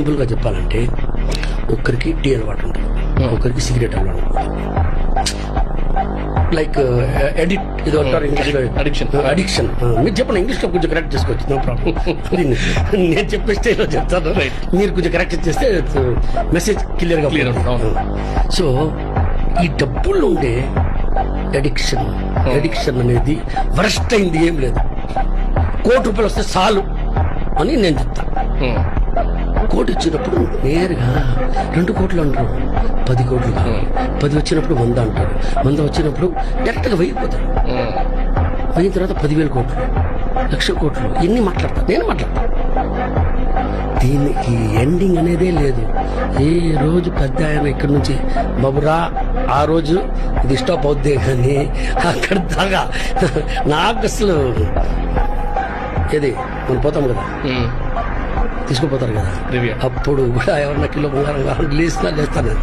సింపుల్గా చెప్పాలంటే ఒక్కరికి టీ అలవాటు ఉంటుంది, ఒకరికి సిగరెట్ అలవాటు ఉంటుంది. లైక్ ఎడిట్ ఇది అంటారు ఇంగ్లీష్లో, అడిక్షన్. మీరు చెప్పండి, ఇంగ్లీష్లో కొంచెం కరెక్ట్ చేసుకోవచ్చు, నో ప్రాబ్లం. నేను చెప్పే స్టైల్లో చెప్తాను, మీరు కొంచెం కరెక్ట్ చేస్తే మెసేజ్ క్లియర్గా. సో ఈ డబ్బులు ఉండే అడిక్షన్ అనేది వరస్ట్ అయింది ఏం లేదు. ₹1,00,00,000 వస్తే చాలు అని నేను చెప్తా. 1,00,00,000 వచ్చినప్పుడు నేరుగా 2 కోట్లు అంటారు, 10 కోట్లు కాదు. 10 వచ్చినప్పుడు 100 అంటారు, 100 వచ్చినప్పుడు డైరెక్ట్గా 1000 పోతాడు. 1000 తర్వాత 10,000 కోట్లు, 1,00,000 కోట్లు, ఎన్ని మాట్లాడతా, నేను మాట్లాడతా. దీనికి ఎండింగ్ అనేదే లేదు. ఏ రోజు పెద్ద ఆయన ఇక్కడి నుంచి బాబురా ఆ రోజు ఇది స్టాప్ అవుద్దే కానీ అక్కడ దాకా నాకు అసలు ఏది మనం పోతాం కదా, తీసుకుపోతారు కదా, అప్పుడు కూడా ఎవరన్నా కిలో బంగారం కావాలని లేస్తాను.